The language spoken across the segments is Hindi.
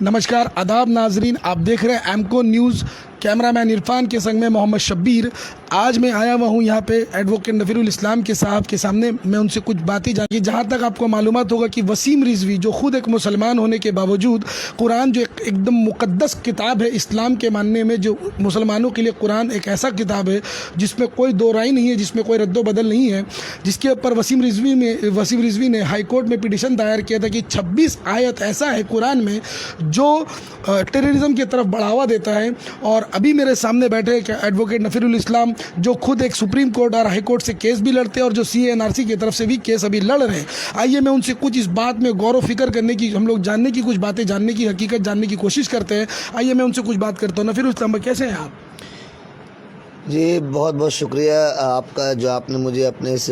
नमस्कार आदाब नाजरीन, आप देख रहे हैं एमको न्यूज़। कैमरामैन इरफान के संग में मोहम्मद शब्बीर। आज मैं आया हुआ हूँ यहाँ पे एडवोकेट नफीरुल इस्लाम के साहब के सामने। मैं उनसे कुछ बातें जानी। जहाँ तक आपको मालूमात होगा कि वसीम रिजवी जो खुद एक मुसलमान होने के बावजूद कुरान जो एकदम मुक़द्दस किताब है इस्लाम के मानने में, जो मुसलमानों के लिए कुरान एक ऐसा किताब है जिसमें कोई दो राय नहीं है, जिसमें कोई रद्दो बदल नहीं है, जिसके ऊपर वसीम रिजवी ने हाई कोर्ट में पिटिशन दायर किया था कि 26 आयत ऐसा है कुरान में जो टेररिज्म की तरफ बढ़ावा देता है। और अभी मेरे सामने बैठे एडवोकेट नफीरुल इस्लाम जो खुद एक सुप्रीम कोर्ट और हाई कोर्ट से केस भी लड़ते हैं और जो CANRC की तरफ से भी केस अभी लड़ रहे हैं। आइए मैं उनसे कुछ इस बात में गौर व फिक्र करने की, हम लोग जानने की, कुछ बातें जानने की, हकीकत जानने की कोशिश करते हैं। आइए मैं उनसे कुछ बात करता हूँ। नफीरुल इस्लाम, कैसे हैं आप? जी बहुत बहुत शुक्रिया आपका, जो आपने मुझे अपने इस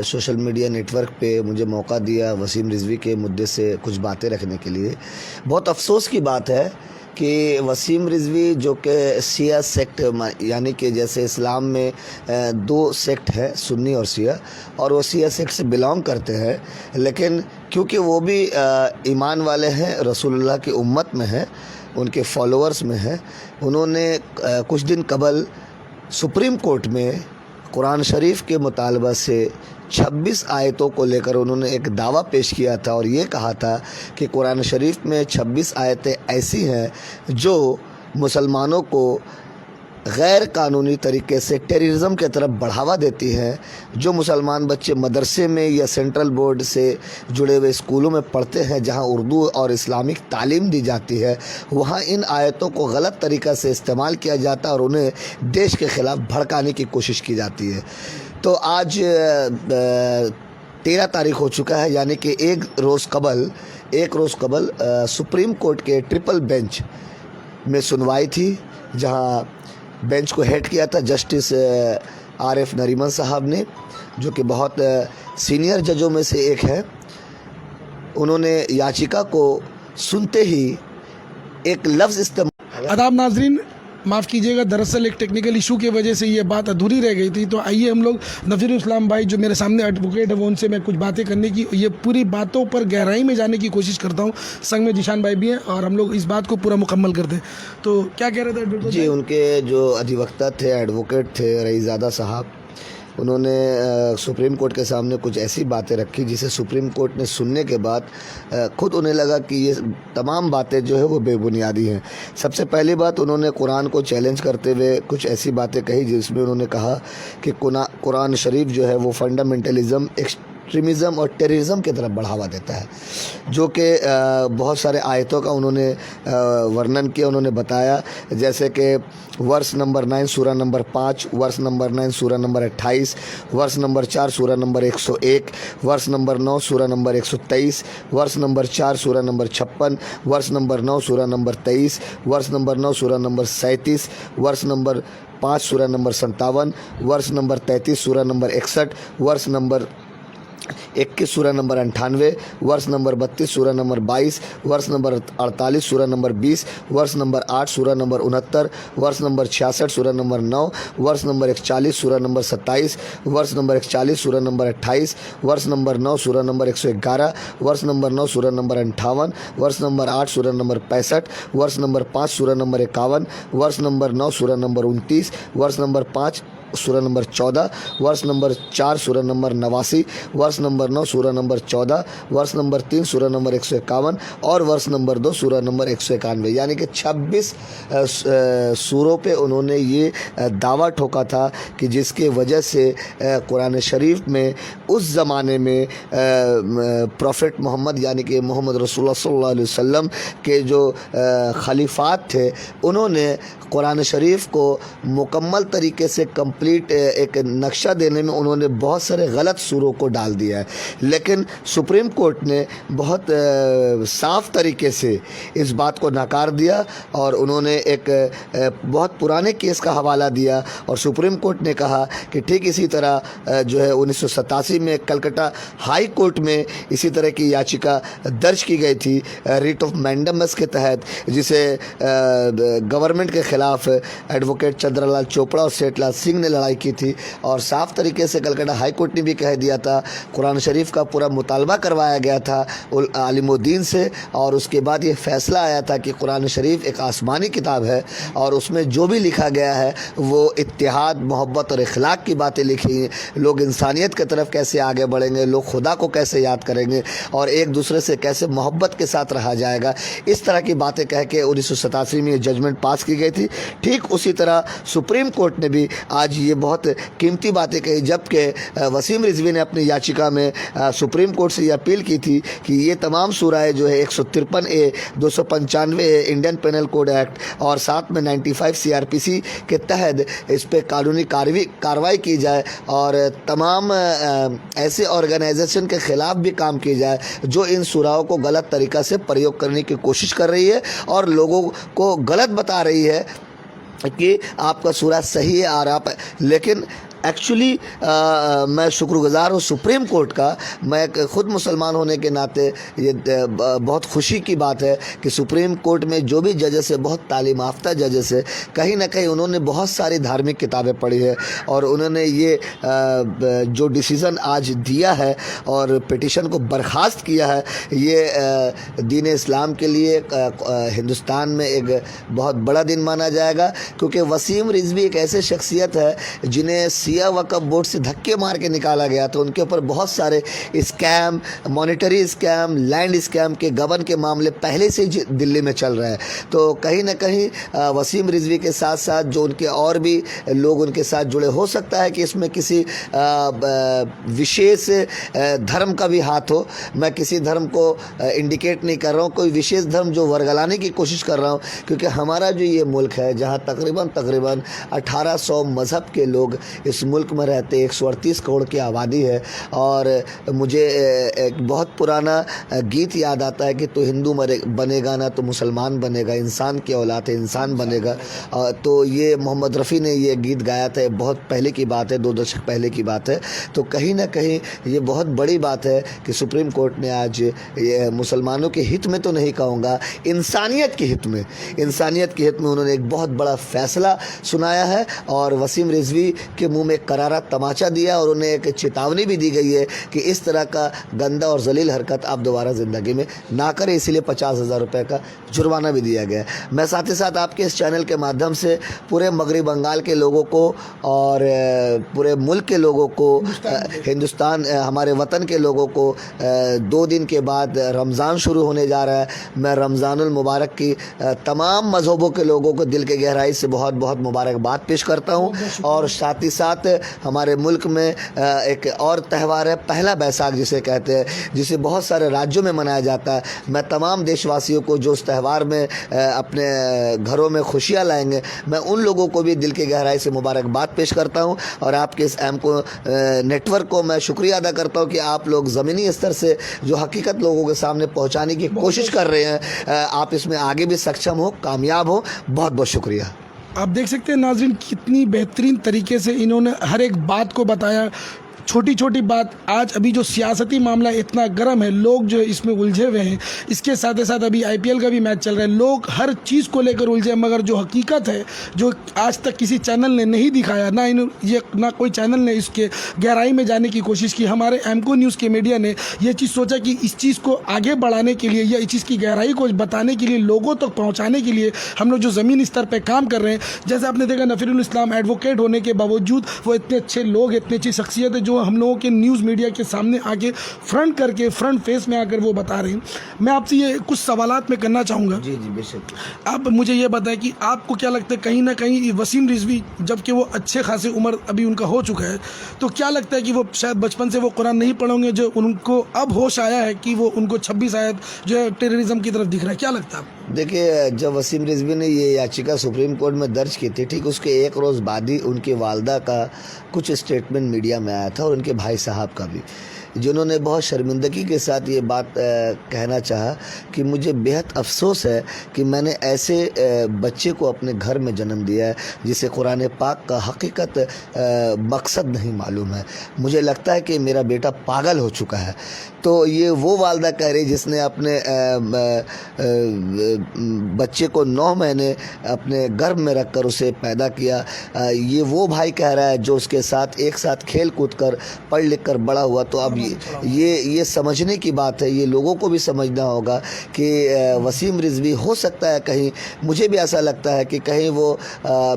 सोशल मीडिया नेटवर्क पे मुझे मौका दिया वसीम रिजवी के मुद्दे से कुछ बातें रखने के लिए। बहुत अफसोस की बात है कि वसीम रिजवी जो कि शिया सेक्ट, यानी कि जैसे इस्लाम में दो सेक्ट है, सुन्नी और शिया, और वो शिया सेक्ट से बिलोंग करते हैं, लेकिन क्योंकि वो भी ईमान वाले हैं, रसूलुल्लाह की उम्मत में हैं, उनके फॉलोअर्स में हैं, उन्होंने कुछ दिन कबल सुप्रीम कोर्ट में कुरान शरीफ के मुतालबा से 26 आयतों को लेकर उन्होंने एक दावा पेश किया था और ये कहा था कि कुरान शरीफ में 26 आयतें ऐसी हैं जो मुसलमानों को गैर कानूनी तरीके से टेररिज्म की तरफ बढ़ावा देती है। जो मुसलमान बच्चे मदरसे में या सेंट्रल बोर्ड से जुड़े हुए स्कूलों में पढ़ते हैं जहां उर्दू और इस्लामिक तालीम दी जाती है, वहां इन आयतों को गलत तरीक़ा से इस्तेमाल किया जाता है और उन्हें देश के ख़िलाफ़ भड़काने की कोशिश की जाती है। तो आज 13 तारीख हो चुका है, यानी कि एक रोज़ कबल सुप्रीम कोर्ट के ट्रिपल बेंच में सुनवाई थी, जहाँ बेंच को हेड किया था जस्टिस RF नरीमन साहब ने, जो कि बहुत सीनियर जजों में से एक है। उन्होंने याचिका को सुनते ही एक लफ्ज़ इस्तेमाल। आदाब नाजरीन, माफ़ कीजिएगा, दरअसल एक टेक्निकल इशू की वजह से ये बात अधूरी रह गई थी। तो आइए हम लोग नफीरुल इस्लाम भाई जो मेरे सामने एडवोकेट है, वो उनसे मैं कुछ बातें करने की, ये पूरी बातों पर गहराई में जाने की कोशिश करता हूँ। संग में जिशान भाई भी हैं और हम लोग इस बात को पूरा मुकम्मल करते हैं। तो क्या कह रहे थे एडवोकेट जी, उनके जो अधिवक्ता थे, एडवोकेट थे रईज़ादा साहब, उन्होंने सुप्रीम कोर्ट के सामने कुछ ऐसी बातें रखी जिसे सुप्रीम कोर्ट ने सुनने के बाद खुद उन्हें लगा कि ये तमाम बातें जो है वो बेबुनियादी हैं। सबसे पहली बात, उन्होंने कुरान को चैलेंज करते हुए कुछ ऐसी बातें कही जिसमें उन्होंने कहा कि कुरान शरीफ जो है वो फंडामेंटलिज़म, एक्सट्रीमिज़म और टेररिज्म की तरफ बढ़ावा देता है, जो कि बहुत सारे आयतों का उन्होंने वर्णन किया। उन्होंने बताया जैसे कि वर्ष नंबर 9 सूरा नंबर 5, वर्ष नंबर 9 सूरा नंबर 28, वर्ष नंबर 4 सूरा नंबर 101, वर्ष नंबर 9 सूरा नंबर 123, वर्ष नंबर 4 सूरा नंबर 56, वर्ष नंबर 9 सूरा नंबर 23, वर्ष नंबर 9 सूरा नंबर 37, वर्ष नंबर 5 सूरा नंबर 57, वर्ष नंबर 33 सूरा नंबर 61, वर्ष नंबर 21 सूरा नंबर 98, वर्ष नंबर 32 सूरा नंबर 22, वर्ष नंबर 48 सूरा नंबर 20, वर्ष नंबर 8 सूरा नंबर 69, वर्ष नंबर 66 सूरा नंबर 9, वर्ष नंबर 41 सूरा नंबर 27, वर्ष नंबर 41 सूरा नंबर 28, वर्ष नंबर 9 सूरा नंबर 111, वर्ष नंबर 9 सूरा नंबर 58, वर्ष नंबर 8 सूरा नंबर 65, वर्ष नंबर 5 सूरा नंबर 51, वर्ष नंबर 9 सूरा नंबर 29, वर्ष नंबर 5 सूरा नंबर 14, वर्ष नंबर 4 सूरा नंबर 89, वर्ष नंबर 9 सूरा नंबर 14, वर्ष नंबर 3 सूरा नंबर 151 और वर्ष नंबर 2 सूरा नंबर 191, यानी कि 26 सूरों पे उन्होंने ये दावा ठोका था कि जिसके वजह से कुरान शरीफ में उस ज़माने में प्रॉफेट मोहम्मद, यानी कि मोहम्मद रसूलुल्लाह सल्लल्लाहु अलैहि वसल्लम के जो खलीफात थे, उन्होंने कुरान शरीफ को मुकम्मल तरीके से कंप्लीट एक नक्शा देने में उन्होंने बहुत सारे गलत सूरों को डाल दिया है। लेकिन सुप्रीम कोर्ट ने बहुत साफ तरीके से इस बात को नकार दिया और उन्होंने एक बहुत पुराने केस का हवाला दिया और सुप्रीम कोर्ट ने कहा कि ठीक इसी तरह जो है 1987 में कलकत्ता हाई कोर्ट में इसी तरह की याचिका दर्ज की गई थी रिट ऑफ मैंडेमस के तहत, जिसे गवर्नमेंट के खिलाफ एडवोकेट चंद्रलाल चोपड़ा और सेठलाल सिंह ने लड़ाई की थी और साफ तरीके से कलकत्ता हाई कोर्ट ने भी कह दिया था, कुरान शरीफ का पूरा मुतालबा करवाया गया था आलिमुद्दीन से, और उसके बाद ये फैसला आया था कि कुरान शरीफ एक आसमानी किताब है और उसमें जो भी लिखा गया है वो इत्तेहाद, मोहब्बत और इखलाक की बातें लिखी हैं। लोग इंसानियत की तरफ कैसे आगे बढ़ेंगे, लोग खुदा को कैसे याद करेंगे और एक दूसरे से कैसे मोहब्बत के साथ रहा जाएगा, इस तरह की बातें कह के 1987 में ये जजमेंट पास की गई थी। ठीक उसी तरह सुप्रीम कोर्ट ने भी आज ये बहुत कीमती बातें कही, जबकि वसीम रिजवी ने अपनी याचिका में सुप्रीम कोर्ट से ये अपील की थी कि ये तमाम सूराएँ जो है 153A, 295A Indian panel code act और साथ में 95 CRPC के तहत इस पर कानूनी कार्रवाई की जाए और तमाम ऐसे ऑर्गेनाइजेशन के ख़िलाफ़ भी काम की जाए जो इन सूराओं को गलत तरीक़ा से प्रयोग करने की कोशिश कर रही है और लोगों को गलत बता रही है कि आपका सूरा सही है और आप, लेकिन एक्चुअली मैं शुक्रगुज़ार हूँ सुप्रीम कोर्ट का। मैं ख़ुद मुसलमान होने के नाते ये बहुत खुशी की बात है कि सुप्रीम कोर्ट में जो भी जजेस है, बहुत तालीम याफ्ता जजेस है, कहीं ना कहीं उन्होंने बहुत सारी धार्मिक किताबें पढ़ी है और उन्होंने ये जो डिसीज़न आज दिया है और पिटीशन को बर्खास्त किया है, ये दीन इस्लाम के लिए हिंदुस्तान में एक बहुत बड़ा दिन माना जाएगा, क्योंकि वसीम रिजवी एक ऐसे शख्सियत है जिन्हें शिया वक्फ बोर्ड से धक्के मार के निकाला गया था। उनके ऊपर बहुत सारे scam, monetary scam, land scam के गबन के मामले पहले से ही दिल्ली में चल रहे हैं। तो कहीं ना कहीं वसीम रिजवी के साथ साथ जो उनके और भी लोग उनके साथ जुड़े, हो सकता है कि इसमें किसी विशेष धर्म का भी हाथ हो। मैं किसी धर्म को इंडिकेट नहीं कर रहा हूँ, कोई विशेष धर्म जो वर्गलाने की कोशिश कर रहा हूँ, क्योंकि हमारा जो ये मुल्क है जहाँ तकरीबन 1800 मज़हब के लोग इस मुल्क में रहते, 138 करोड़ की आबादी है। और मुझे एक बहुत पुराना गीत याद आता है कि तो हिंदू बनेगा ना तो मुसलमान बनेगा, इंसान की औलाद है इंसान बनेगा। तो ये मोहम्मद रफ़ी ने ये गीत गाया था, बहुत पहले की बात है, 2 दशक पहले की बात है। तो कहीं ना कहीं ये बहुत बड़ी बात है कि सुप्रीम कोर्ट ने आज ये मुसलमानों के हित में तो नहीं कहूँगा, इंसानियत के हित में उन्होंने एक बहुत बड़ा फ़ैसला सुनाया है और वसीम रिजवी के मुंह में करारा तमाचा दिया और उन्हें एक चेतावनी भी दी गई है कि इस तरह का गंदा और जलील हरकत आप दोबारा ज़िंदगी में ना करें, इसलिए 50,000 रुपये का जुर्माना भी दिया गया है। मैं साथ ही साथ आपके इस चैनल के माध्यम से पूरे मगरबी बंगाल के लोगों को और पूरे मुल्क के लोगों को, हिंदुस्तान हमारे वतन के लोगों को 2 दिन के बाद रमज़ान शुरू होने जा रहा है। मैं रमज़ानुल मुबारक की तमाम मज़हबों के लोगों को दिल के गहराई से बहुत बहुत मुबारकबाद पेश करता हूँ। और साथ ही साथ हमारे मुल्क में एक और त्यौहार है पहला बैसाख जिसे कहते हैं, जिसे बहुत सारे राज्यों में मनाया जाता है। मैं तमाम देशवासियों को जो उस त्यौहार में अपने घरों में खुशियाँ लाएंगे, मैं उन लोगों को भी दिल की गहराई से मुबारकबाद पेश करता हूँ। और आपके इस एमको नेटवर्क को मैं शुक्रिया अदा करता हूँ कि आप लोग ज़मीनी स्तर से जो हकीकत लोगों के सामने पहुँचाने की कोशिश कर रहे हैं, आप इसमें आगे भी सक्षम हो, कामयाब हो। बहुत बहुत शुक्रिया। आप देख सकते हैं नाज़रीन, कितनी बेहतरीन तरीके से इन्होंने हर एक बात को बताया, छोटी छोटी बात। आज अभी जो सियासती मामला इतना गर्म है, लोग जो इसमें उलझे हुए हैं, इसके साथ ही साथ अभी IPL का भी मैच चल रहा है, लोग हर चीज़ को लेकर उलझे हैं। मगर जो हकीकत है, जो आज तक किसी चैनल ने नहीं दिखाया, ना कोई चैनल ने इसके गहराई में जाने की कोशिश की। हमारे एमको न्यूज़ के मीडिया ने यह चीज़ सोचा कि इस चीज़ को आगे बढ़ाने के लिए या इस चीज़ की गहराई को बताने के लिए, लोगों तक पहुँचाने के लिए हम लोग जो ज़मीनी स्तर पर काम कर रहे हैं, जैसे आपने देखा नफीरुल इस्लाम एडवोकेट होने के बावजूद वो इतने अच्छे लोग, इतनी अच्छी शख्सियत है जो हम लोगों के न्यूज़ मीडिया के सामने आके फ्रंट फेस में आकर वो बता रहे हैं। मैं आपसे ये कुछ सवालात में करना चाहूँगा। जी बेशक। आप मुझे ये बताएं कि आपको क्या लगता है, कहीं ना कहीं वसीम रिजवी, जबकि वो अच्छे खासे उम्र अभी उनका हो चुका है, तो क्या लगता है कि वो शायद बचपन से वो कुरान नहीं पढ़ेंगे, जो उनको अब होश आया है कि वो उनको 26 आयत जो है टेररिज्म की तरफ दिख रहा है? क्या लगता है आपको? देखिए, जब वसीम रिजवी ने ये याचिका सुप्रीम कोर्ट में दर्ज की थी, ठीक उसके एक रोज़ बाद ही उनकी वालदा का कुछ स्टेटमेंट मीडिया में आया था और उनके भाई साहब का भी। जिन्होंने बहुत शर्मिंदगी के साथ ये बात कहना चाहा कि मुझे बेहद अफसोस है कि मैंने ऐसे बच्चे को अपने घर में जन्म दिया है जिसे कुरान पाक का हकीकत मकसद नहीं मालूम है। मुझे लगता है कि मेरा बेटा पागल हो चुका है। तो ये वो वालदा कह रही जिसने अपने बच्चे को 9 महीने अपने गर्भ में रखकर उसे पैदा किया। ये वो भाई कह रहा है जो उसके साथ एक साथ खेल कूद कर पढ़ लिख कर बड़ा हुआ। तो अब ये समझने की बात है, ये लोगों को भी समझना होगा कि वसीम रिजवी हो सकता है कहीं, मुझे भी ऐसा लगता है कि कहीं वो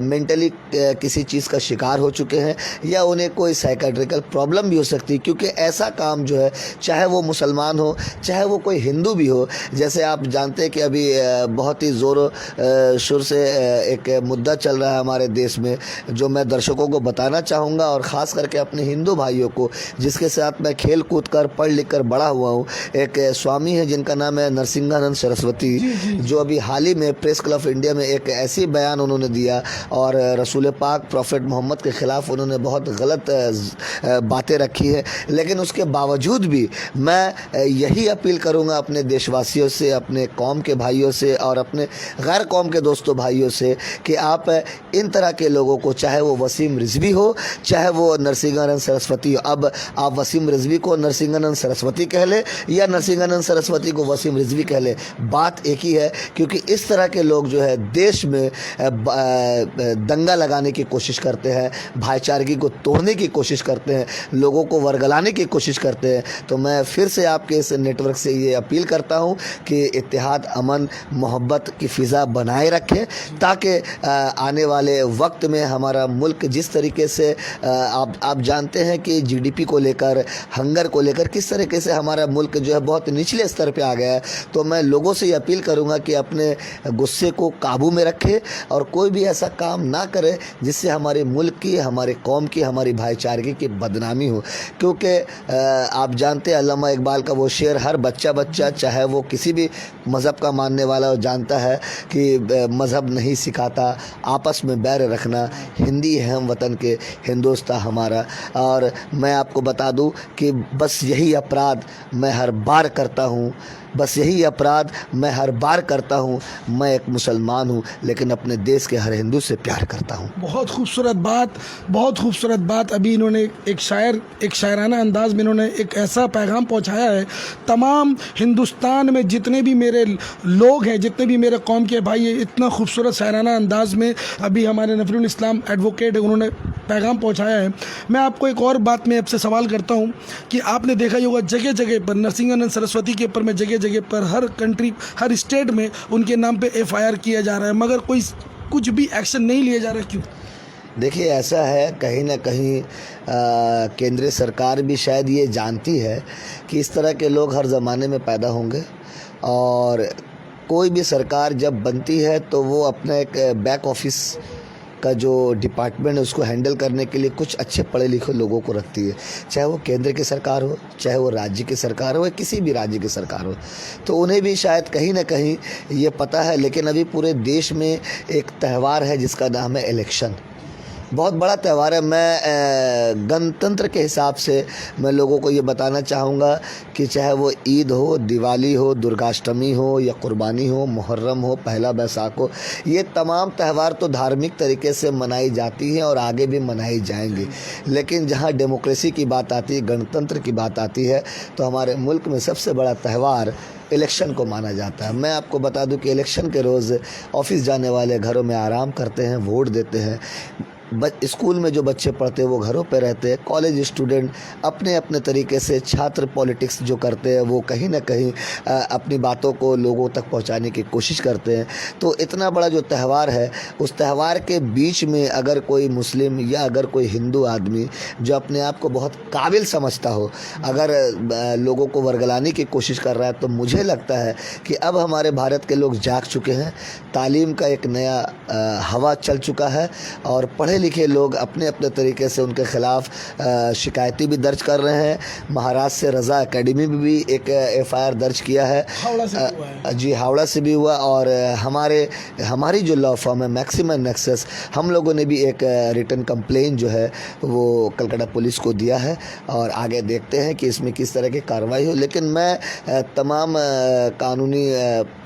मेंटली किसी चीज़ का शिकार हो चुके हैं या उन्हें कोई साइकेट्रिकल प्रॉब्लम भी हो सकती है, क्योंकि ऐसा काम जो है, चाहे वो मुसलमान हो चाहे वो कोई हिंदू भी हो, जैसे आप जानते हैं कि अभी बहुत ही ज़ोर शोर से एक मुद्दा चल रहा है हमारे देश में, जो मैं दर्शकों को बताना चाहूँगा और ख़ास करके अपने हिंदू भाइयों को जिसके साथ मैं खेल कूद कर पढ़ लिख कर बड़ा हुआ हूँ। एक स्वामी है जिनका नाम है नरसिंहानंद सरस्वती, जो अभी हाल ही में प्रेस क्लब ऑफ इंडिया में एक ऐसी बयान उन्होंने दिया और रसूल पाक प्रॉफेट मोहम्मद के ख़िलाफ़ उन्होंने बहुत गलत बातें रखी है। लेकिन उसके बावजूद भी मैं यही अपील करूंगा अपने देशवासियों से, अपने कौम के भाइयों से और अपने गैर कौम के दोस्तों भाइयों से कि आप इन तरह के लोगों को, चाहे वो वसीम रिजवी हो चाहे वो नरसिंहानंद सरस्वती हो, अब आप वसीम रिजवी को नरसिंहानंद सरस्वती कह ले या नरसिंहानंद सरस्वती को वसीम रिजवी कह ले, बात एक ही है। क्योंकि इस तरह के लोग जो है देश में दंगा लगाने की कोशिश करते हैं, भाईचारगी को तोड़ने की कोशिश करते हैं, लोगों को वर्गलाने की कोशिश करते हैं। तो मैं फिर से आपके इस नेटवर्क से ये अपील करता हूँ कि इत्तेहाद, अमन, मोहब्बत की फ़िज़ा बनाए रखें, ताकि आने वाले वक्त में हमारा मुल्क जिस तरीके से आप जानते हैं कि जीडीपी को लेकर, हंगर को लेकर किस तरीके से हमारा मुल्क जो है बहुत निचले स्तर पे आ गया है। तो मैं लोगों से ये अपील करूँगा कि अपने गुस्से को काबू में रखें और कोई भी ऐसा काम ना करे जिससे हमारे मुल्क की, हमारे कौम की, हमारी भाईचारगी की बदनामी हो। क्योंकि आप जानते हैं अल्लामा इकबाल का वो शेर, हर बच्चा चाहे वो किसी भी मज़हब का मानने वाला हो जानता है कि मज़हब नहीं सिखाता आपस में बैर रखना, हिंदी है हम वतन के, हिंदुस्तान हमारा। और मैं आपको बता दूं कि बस यही अपराध मैं हर बार करता हूं, बस यही अपराध मैं हर बार करता हूं। मैं एक मुसलमान हूं लेकिन अपने देश के हर हिंदू से प्यार करता हूं। बहुत खूबसूरत बात, बहुत खूबसूरत बात। अभी इन्होंने एक शायराना अंदाज में इन्होंने एक ऐसा पैगाम पहुंचाया है तमाम हिंदुस्तान में जितने भी मेरे लोग हैं, जितने भी मेरे कौम के भाई हैं, इतना खूबसूरत शायराना अंदाज में अभी हमारे नफरुल इस्लाम एडवोकेट है, उन्होंने पैगाम पहुंचाया है। मैं आपको एक और बात में आपसे सवाल करता हूं कि आपने देखा ही होगा जगह जगह पर नरसिंहानंद सरस्वती के ऊपर में जगह जगह पर हर कंट्री, हर स्टेट में उनके नाम पे एफआईआर किया जा रहा है, मगर कोई कुछ भी एक्शन नहीं लिया जा रहा। क्यों? देखिए, ऐसा है कहीं ना कहीं केंद्रीय सरकार भी शायद ये जानती है कि इस तरह के लोग हर ज़माने में पैदा होंगे और कोई भी सरकार जब बनती है तो वो अपना एक बैक ऑफिस का जो डिपार्टमेंट है उसको हैंडल करने के लिए कुछ अच्छे पढ़े लिखे लोगों को रखती है, चाहे वो केंद्र की सरकार हो, चाहे वो राज्य की सरकार हो या किसी भी राज्य की सरकार हो। तो उन्हें भी शायद कहीं ना कहीं ये पता है। लेकिन अभी पूरे देश में एक त्यौहार है जिसका नाम है इलेक्शन, बहुत बड़ा त्यौहार है। मैं गणतंत्र के हिसाब से मैं लोगों को ये बताना चाहूँगा कि चाहे वो ईद हो, दिवाली हो, दुर्गाष्टमी हो या कुर्बानी हो, मुहर्रम हो, पहला बैसाख हो, ये तमाम त्यौहार तो धार्मिक तरीके से मनाई जाती हैं और आगे भी मनाई जाएंगी। लेकिन जहाँ डेमोक्रेसी की बात आती है, गणतंत्र की बात आती है, तो हमारे मुल्क में सबसे बड़ा त्यौहार इलेक्शन को माना जाता है। मैं आपको बता दूं कि इलेक्शन के रोज़ ऑफिस जाने वाले घरों में आराम करते हैं, वोट देते हैं। स्कूल में जो बच्चे पढ़ते हैं वो घरों पे रहते हैं। कॉलेज स्टूडेंट अपने अपने तरीके से, छात्र पॉलिटिक्स जो करते हैं वो कहीं ना कहीं अपनी बातों को लोगों तक पहुंचाने की कोशिश करते हैं। तो इतना बड़ा जो त्यौहार है, उस त्यौहार के बीच में अगर कोई मुस्लिम या अगर कोई हिंदू आदमी जो अपने आप को बहुत काबिल समझता हो, अगर लोगों को वर्गलाने की कोशिश कर रहा है, तो मुझे लगता है कि अब हमारे भारत के लोग जाग चुके हैं। तालीम का एक नया हवा चल चुका है और पढ़े पढ़े लिखे लोग अपने अपने तरीके से उनके ख़िलाफ़ शिकायतें भी दर्ज कर रहे हैं। महाराष्ट्र से रज़ा एकेडमी में भी एक FIR दर्ज किया है। हावड़ा से भी हुआ है। जी, हावड़ा से भी हुआ। और हमारी जो लॉ फर्म है मैक्सिम एंड नेक्सस, हम लोगों ने भी एक रिटन कंप्लेन जो है वो कलकत्ता पुलिस को दिया है और आगे देखते हैं कि इसमें किस तरह की कार्रवाई हो। लेकिन मैं तमाम कानूनी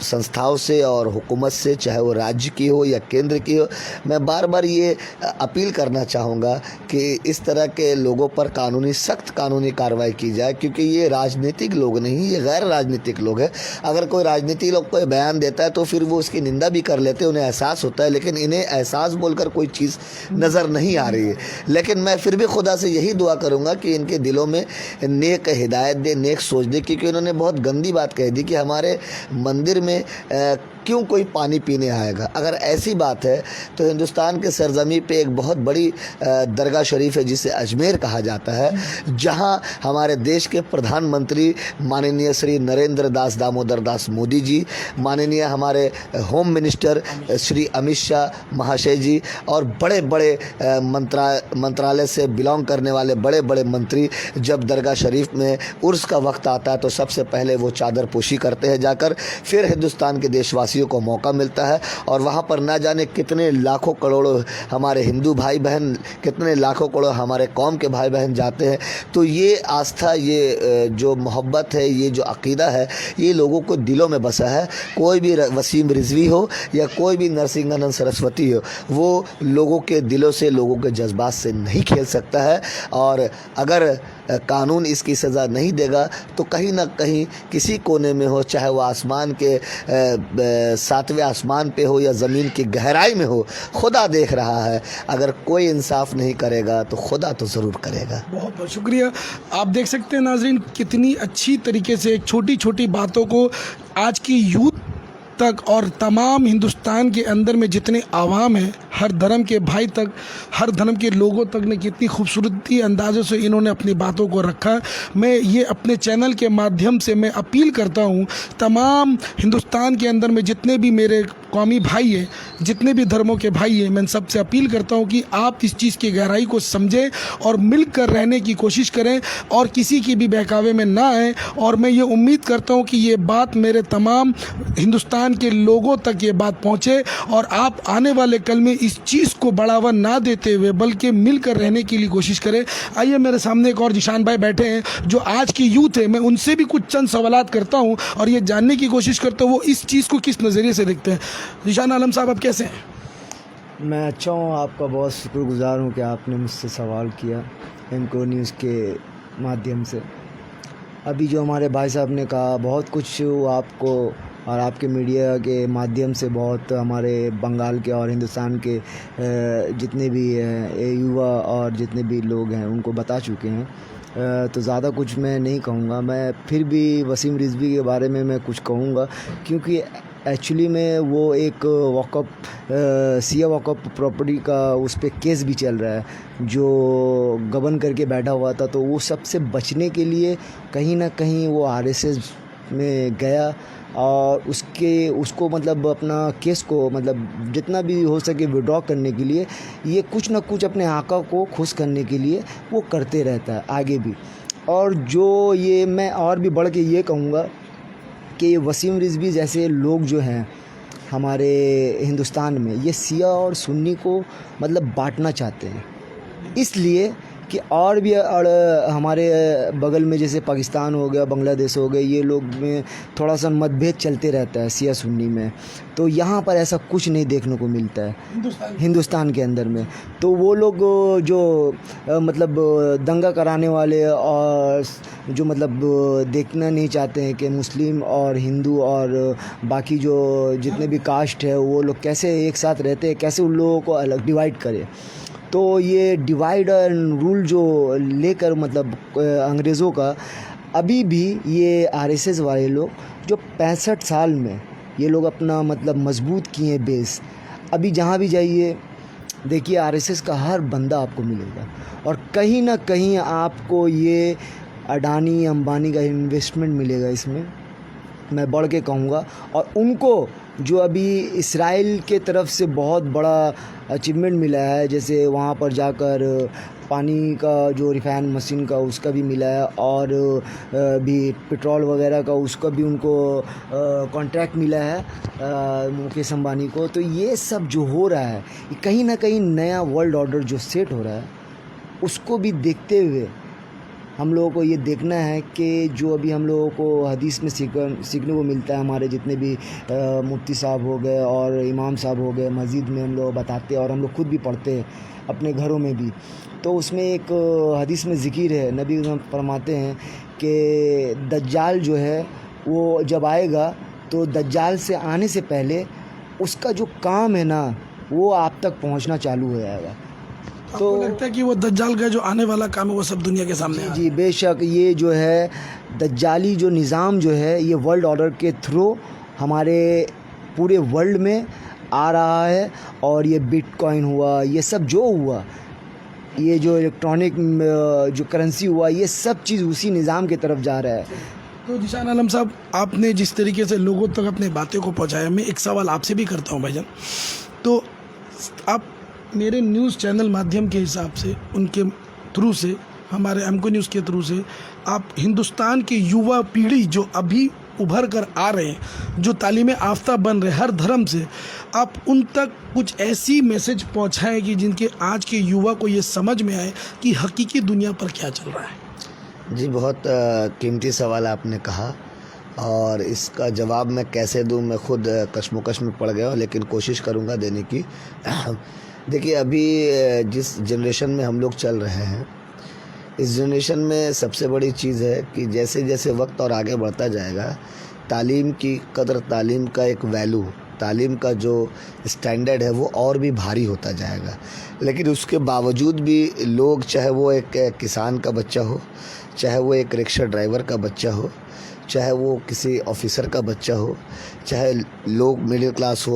संस्थाओं से और हुकूमत से, चाहे वो राज्य की हो या केंद्र की हो, मैं बार बार ये अपील करना चाहूँगा कि इस तरह के लोगों पर सख्त कानूनी कार्रवाई की जाए, क्योंकि ये राजनीतिक लोग नहीं, ये गैर राजनीतिक लोग हैं। अगर कोई राजनीतिक लोग कोई बयान देता है तो फिर वो उसकी निंदा भी कर लेते हैं, उन्हें एहसास होता है, लेकिन इन्हें एहसास बोलकर कोई चीज़ नज़र नहीं आ रही है। लेकिन मैं फिर भी खुदा से यही दुआ करूँगा कि इनके दिलों में नेक हिदायत दे, नेक सोच दे, क्योंकि उन्होंने बहुत गंदी बात कह दी कि हमारे मंदिर में क्यों कोई पानी पीने आएगा। अगर ऐसी बात है तो हिंदुस्तान के सरजमी पे एक बहुत बड़ी दरगाह शरीफ है जिसे अजमेर कहा जाता है, जहां हमारे देश के प्रधानमंत्री माननीय श्री नरेंद्र दास दामोदर दास मोदी जी, माननीय हमारे होम मिनिस्टर श्री अमित शाह महाशय जी और बड़े बड़े मंत्रालय से बिलोंग करने वाले बड़े बड़े मंत्री जब दरगाह शरीफ में उर्स का वक्त आता है तो सबसे पहले वो चादर पोशी करते हैं जाकर। फिर हिंदुस्तान के देशवासियों को मौका मिलता है और वहाँ पर ना जाने कितने लाखों करोड़ों हमारे हिंदू भाई बहन, कितने लाखों करोड़ हमारे कौम के भाई बहन जाते हैं। तो ये आस्था, ये जो मोहब्बत है, ये जो अक़ीदा है, ये लोगों को दिलों में बसा है। कोई भी वसीम रिजवी हो या कोई भी नरसिंहानंद सरस्वती हो, वो लोगों के दिलों से, लोगों के जज्बात से नहीं खेल सकता है। और अगर कानून इसकी सज़ा नहीं देगा तो कहीं ना कहीं किसी कोने में हो, चाहे वो आसमान के 7वें आसमान पे हो या ज़मीन की गहराई में हो, खुदा देख रहा है। अगर कोई इंसाफ नहीं करेगा तो खुदा तो ज़रूर करेगा। बहुत बहुत शुक्रिया। आप देख सकते हैं नाजरीन, कितनी अच्छी तरीके से एक छोटी छोटी बातों को आज की यूथ तक और तमाम हिंदुस्तान के अंदर में जितने आवाम हैं, हर धर्म के भाई तक, हर धर्म के लोगों तक ने कितनी खूबसूरती अंदाज़ों से इन्होंने अपनी बातों को रखा। मैं ये अपने चैनल के माध्यम से मैं अपील करता हूँ तमाम हिंदुस्तान के अंदर में जितने भी मेरे कौमी भाई हैं, जितने भी धर्मों के भाई हैं, मैं सबसे अपील करता हूँ कि आप इस चीज़ की गहराई को समझें और मिलकर रहने की कोशिश करें और किसी की भी बहकावे में ना आएँ। और मैं ये उम्मीद करता हूँ कि ये बात मेरे तमाम हिंदुस्तान के लोगों तक ये बात पहुँचे और आप आने वाले कल में इस चीज़ को बढ़ावा ना देते हुए बल्कि मिलकर रहने के लिए कोशिश करें। आइए, मेरे सामने एक और जिशान भाई बैठे हैं जो आज की यूथ है, मैं उनसे भी कुछ चंद सवालात करता हूँ और ये जानने की कोशिश करता हूँ वो इस चीज़ को किस नज़रिए से देखते हैं। जिशान आलम साहब, आप कैसे हैं? मैं अच्छा हूँ, आपका बहुत शुक्रगुजार हूँ कि आपने मुझसे सवाल किया एमको न्यूज़ के माध्यम से। अभी जो हमारे भाई साहब ने कहा, बहुत कुछ वो आपको और आपके मीडिया के माध्यम से बहुत हमारे बंगाल के और हिंदुस्तान के जितने भी युवा और जितने भी लोग हैं उनको बता चुके हैं। तो ज़्यादा कुछ मैं नहीं कहूँगा। मैं फिर भी वसीम रिजवी के बारे में मैं कुछ कहूँगा, क्योंकि एक्चुअली में वो एक सिया वक़्फ़ प्रॉपर्टी का उस पर केस भी चल रहा है जो गबन करके बैठा हुआ था। तो वो सबसे बचने के लिए कहीं ना कहीं वो RSS में गया और उसको मतलब अपना केस को मतलब जितना भी हो सके विड्रॉ करने के लिए, ये कुछ ना कुछ अपने आका को खुश करने के लिए वो करते रहता है आगे भी। और जो ये मैं और भी बढ़ के ये कहूँगा कि वसीम रिजवी जैसे लोग जो हैं हमारे हिंदुस्तान में, ये शिया और सुन्नी को मतलब बांटना चाहते हैं, इसलिए कि और भी और हमारे बगल में जैसे पाकिस्तान हो गया, बांग्लादेश हो गया, ये लोग में थोड़ा सा मतभेद चलते रहता है शिया सुन्नी में। तो यहाँ पर ऐसा कुछ नहीं देखने को मिलता है हिंदुस्तान के अंदर में। तो वो लोग जो मतलब दंगा कराने वाले और जो मतलब देखना नहीं चाहते हैं कि मुस्लिम और हिंदू और बाकी जो जितने भी कास्ट है वो लोग कैसे एक साथ रहते हैं, कैसे उन लोगों को अलग डिवाइड करें। तो ये डिवाइड एंड रूल जो लेकर मतलब अंग्रेज़ों का, अभी भी ये RSS वाले लोग जो 65 साल में ये लोग अपना मतलब मजबूत किए बेस। अभी जहाँ भी जाइए देखिए RSS का हर बंदा आपको मिलेगा और कहीं ना कहीं आपको ये अडानी अंबानी का इन्वेस्टमेंट मिलेगा इसमें, मैं बढ़ के कहूँगा। और उनको जो अभी इसराइल के तरफ से बहुत बड़ा अचीवमेंट मिला है, जैसे वहाँ पर जाकर पानी का जो रिफाइन मशीन का उसका भी मिला है, और भी पेट्रोल वगैरह का उसका भी उनको कॉन्ट्रैक्ट मिला है मुकेश अंबानी को। तो ये सब जो हो रहा है, ये कहीं ना कहीं नया वर्ल्ड ऑर्डर जो सेट हो रहा है, उसको भी देखते हुए हम लोगों को ये देखना है कि जो अभी हम लोगों को हदीस में सीखने को मिलता है, हमारे जितने भी मुफ्ती साहब हो गए और इमाम साहब हो गए, मस्जिद में हम लोग बताते हैं और हम लोग खुद भी पढ़ते हैं अपने घरों में भी। तो उसमें एक हदीस में ज़िक्र है, नबी फरमाते हैं कि दज्जाल जो है वो जब आएगा तो दज्जाल से आने से पहले उसका जो काम है ना वो आप तक पहुंचना चालू हो जाएगा। तो लगता है कि वो दज्जाल का जो आने वाला काम है वो सब दुनिया के सामने जी बेशक, ये जो है दज्जाली जो निज़ाम जो है ये वर्ल्ड ऑर्डर के थ्रू हमारे पूरे वर्ल्ड में आ रहा है। और ये बिटकॉइन हुआ, ये सब जो हुआ, ये जो इलेक्ट्रॉनिक जो करेंसी हुआ, ये सब चीज़ उसी निज़ाम की तरफ जा रहा है। तो जीशान आलम साहब, आपने जिस तरीके से लोगों तक अपने बातें को पहुंचाया, मैं एक सवाल आपसे भी करता हूं भाईजान। तो आप मेरे न्यूज़ चैनल माध्यम के हिसाब से, उनके थ्रू से, हमारे एमको न्यूज़ के थ्रू से, आप हिंदुस्तान की युवा पीढ़ी जो अभी उभर कर आ रहे हैं, जो तालीम याफ्ता बन रहे हर धर्म से, आप उन तक कुछ ऐसी मैसेज पहुंचाएं कि जिनके आज के युवा को ये समझ में आए कि हकीकी दुनिया पर क्या चल रहा है। जी, बहुत कीमती सवाल आपने कहा और इसका जवाब मैं कैसे दूं, मैं खुद कश्मोकश में पड़ गया हूं, लेकिन कोशिश करूंगा देने की। देखिए, अभी जिस जनरेशन में हम लोग चल रहे हैं, इस जनरेशन में सबसे बड़ी चीज़ है कि जैसे जैसे वक्त और आगे बढ़ता जाएगा, तालीम की कदर, तालीम का एक वैल्यू, तालीम का जो स्टैंडर्ड है वो और भी भारी होता जाएगा। लेकिन उसके बावजूद भी लोग, चाहे वो एक किसान का बच्चा हो, चाहे वो एक रिक्शा ड्राइवर का बच्चा हो, चाहे वो किसी ऑफिसर का बच्चा हो, चाहे लोग मिडिल क्लास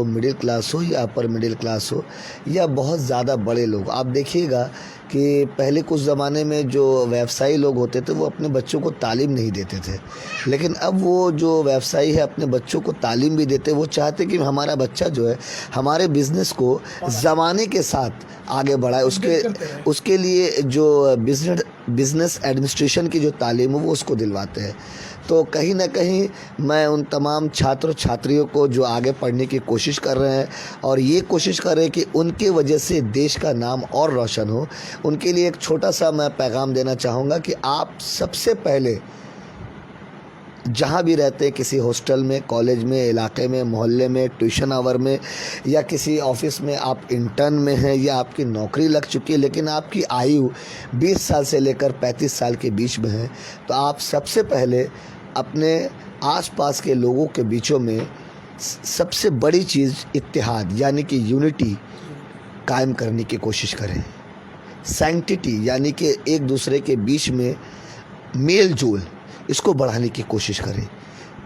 हो या अपर मिडिल क्लास हो, या बहुत ज़्यादा बड़े लोग, आप देखिएगा कि पहले कुछ ज़माने में जो व्यवसायी लोग होते थे वो अपने बच्चों को तालीम नहीं देते थे, लेकिन अब वो जो व्यवसायी है अपने बच्चों को तालीम भी देते। वो चाहते कि हमारा बच्चा जो है हमारे बिज़नेस को ज़माने के साथ आगे बढ़ाए, उसके लिए जो बिज़नेस एडमिनिस्ट्रेशन की जो तालीम है वो उसको दिलवाते हैं। तो कहीं ना कहीं मैं उन तमाम छात्र छात्रियों को जो आगे पढ़ने की कोशिश कर रहे हैं और ये कोशिश कर रहे हैं कि उनके वजह से देश का नाम और रोशन हो, उनके लिए एक छोटा सा मैं पैगाम देना चाहूँगा कि आप सबसे पहले जहाँ भी रहते हैं, किसी हॉस्टल में, कॉलेज में, इलाके में, मोहल्ले में, ट्यूशन आवर में, या किसी ऑफिस में आप इंटर्न में हैं, या आपकी नौकरी लग चुकी है लेकिन आपकी आयु 20 साल से लेकर 35 साल के बीच में है, तो आप सबसे पहले अपने आसपास के लोगों के बीचों में सबसे बड़ी चीज़ इत्तेहाद यानी कि यूनिटी कायम करने की कोशिश करें। सैंक्टिटी यानी कि एक दूसरे के बीच में मेल जोल, इसको बढ़ाने की कोशिश करें।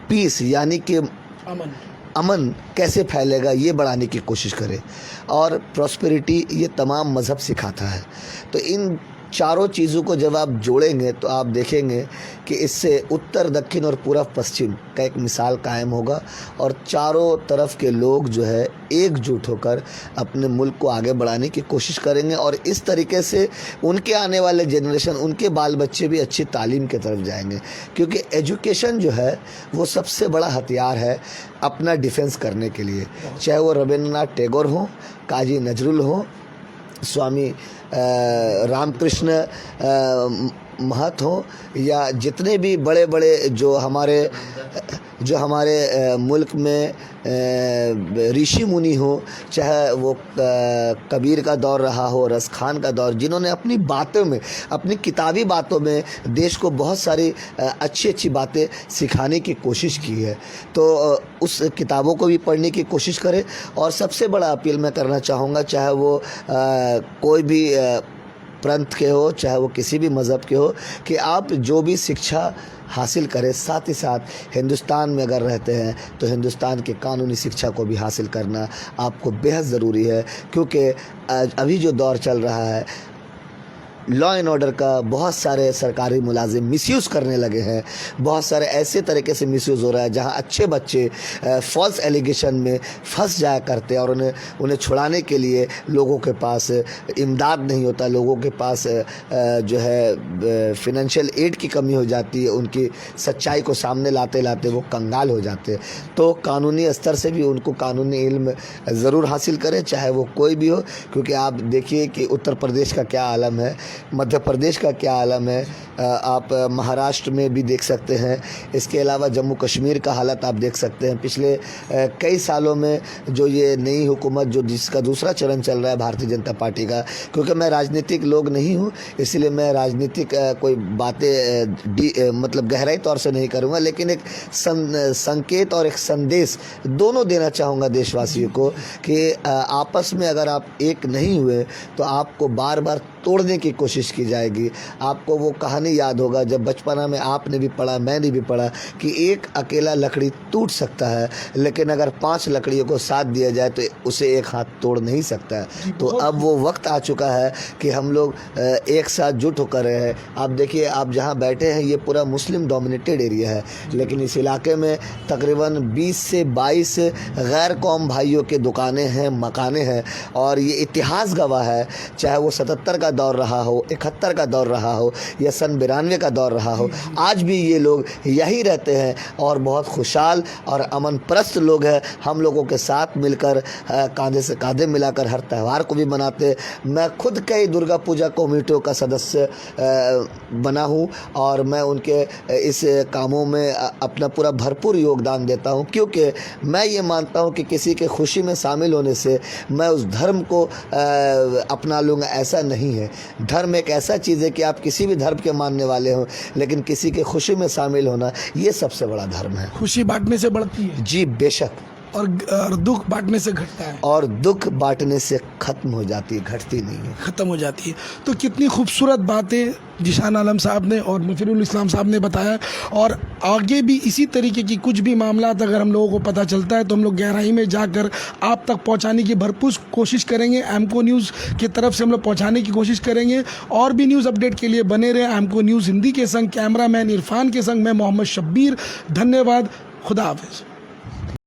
पीस यानी कि अमन कैसे फैलेगा ये बढ़ाने की कोशिश करें। और प्रॉस्पेरिटी ये तमाम मज़हब सिखाता है। तो इन चारों चीज़ों को जब आप जोड़ेंगे तो आप देखेंगे कि इससे उत्तर, दक्षिण और पूर्व पश्चिम का एक मिसाल कायम होगा और चारों तरफ के लोग जो है एकजुट होकर अपने मुल्क को आगे बढ़ाने की कोशिश करेंगे। और इस तरीके से उनके आने वाले जनरेशन, उनके बाल बच्चे भी अच्छी तालीम की तरफ जाएंगे, क्योंकि एजुकेशन जो है वो सबसे बड़ा हथियार है अपना डिफेंस करने के लिए। चाहे वो रविंद्रनाथ टैगोर हो, काजी नजरुल हो, स्वामी रामकृष्ण महत हो, या जितने भी बड़े बड़े जो हमारे मुल्क में ऋषि मुनि हो, चाहे वो कबीर का दौर रहा हो, रस खान का दौर, जिन्होंने अपनी बातों में, अपनी किताबी बातों में देश को बहुत सारी अच्छी अच्छी बातें सिखाने की कोशिश की है। तो उस किताबों को भी पढ़ने की कोशिश करें। और सबसे बड़ा अपील मैं करना चाहूँगा, चाहे वो कोई भी पंथ के हो, चाहे वो किसी भी मज़हब के हो, कि आप जो भी शिक्षा हासिल करें, साथ ही साथ हिंदुस्तान में अगर रहते हैं तो हिंदुस्तान की कानूनी शिक्षा को भी हासिल करना आपको बेहद ज़रूरी है। क्योंकि अभी जो दौर चल रहा है लॉ एंड ऑर्डर का बहुत सारे सरकारी मुलाजिम मिसयूज़ करने लगे हैं। बहुत सारे ऐसे तरीके से मिसयूज़ हो रहा है जहां अच्छे बच्चे फॉल्स एलिगेशन में फंस जाया करते हैं और उन्हें छुड़ाने के लिए लोगों के पास इमदाद नहीं होता, लोगों के पास जो है फिनेंशियल एड की कमी हो जाती है। उनकी सच्चाई को सामने लाते लाते वो कंगाल हो जाते हैं। तो कानूनी स्तर से भी उनको कानूनी इल्म ज़रूर हासिल करें, चाहे वो कोई भी हो, क्योंकि आप देखिए कि उत्तर प्रदेश का क्या आलम है, मध्य प्रदेश का क्या आलम है, आप महाराष्ट्र में भी देख सकते हैं। इसके अलावा जम्मू कश्मीर का हालत आप देख सकते हैं। पिछले कई सालों में जो ये नई हुकूमत जो जिसका दूसरा चरण चल रहा है भारतीय जनता पार्टी का, क्योंकि मैं राजनीतिक लोग नहीं हूँ इसलिए मैं राजनीतिक कोई बातें मतलब गहराई तौर से नहीं करूँगा, लेकिन एक संकेत और एक संदेश दोनों देना चाहूँगा देशवासियों को कि आपस में अगर आप एक नहीं हुए तो आपको बार बार तोड़ने की कोशिश की जाएगी। आपको वो कहानी याद होगा जब बचपना में आपने भी पढ़ा, मैंने भी पढ़ा कि एक अकेला लकड़ी टूट सकता है, लेकिन अगर 5 लकड़ियों को साथ दिया जाए तो उसे एक हाथ तोड़ नहीं सकता है। तो अब वो वक्त आ चुका है कि हम लोग एक साथ जुट होकर रहे हैं। आप देखिए, आप जहाँ बैठे हैं ये पूरा मुस्लिम डोमिनेटेड एरिया है, लेकिन इस इलाके में तकरीबन 20 से 22 गैर कौम भाइयों के दुकानें हैं, मकानें हैं, और ये इतिहास गवाह है, चाहे वो 77 का दौर रहा हो, 71 का दौर रहा हो या सन 92 का दौर रहा हो, आज भी ये लोग यही रहते हैं और बहुत खुशहाल और अमन परस्त लोग हैं। हम लोगों के साथ मिलकर कांधे से कांधे मिलाकर हर त्यौहार को भी मनाते। मैं खुद कई दुर्गा पूजा कमेटियों का सदस्य बना हूँ और मैं उनके इस कामों में अपना पूरा भरपूर योगदान देता हूँ, क्योंकि मैं ये मानता हूँ कि किसी के खुशी में शामिल होने से मैं उस धर्म को अपना लूँगा, ऐसा नहीं है। धर्म एक ऐसा चीज़ है कि आप किसी भी धर्म के मानने वाले हो, लेकिन किसी के खुशी में शामिल होना ये सबसे बड़ा धर्म है। खुशी बांटने से बढ़ती है जी बेशक, और दुख बांटने से घटता है, और दुख बांटने से ख़त्म हो जाती है, घटती नहीं है, ख़त्म हो जाती है। तो कितनी खूबसूरत बातें ज़ीशान आलम साहब ने और नफ़ीरुल इस्लाम साहब ने बताया, और आगे भी इसी तरीके की कुछ भी मामला अगर हम लोगों को पता चलता है तो हम लोग गहराई में जाकर आप तक पहुंचाने की भरपूर कोशिश करेंगे। एमको न्यूज़ की तरफ से हम लोग पहुंचाने की कोशिश करेंगे। और भी न्यूज़ अपडेट के लिए बने रहे एमको न्यूज़ हिंदी के संग कैमरामैन इरफान के संग मैं मोहम्मद शब्बीर। धन्यवाद, खुदा हाफिज़।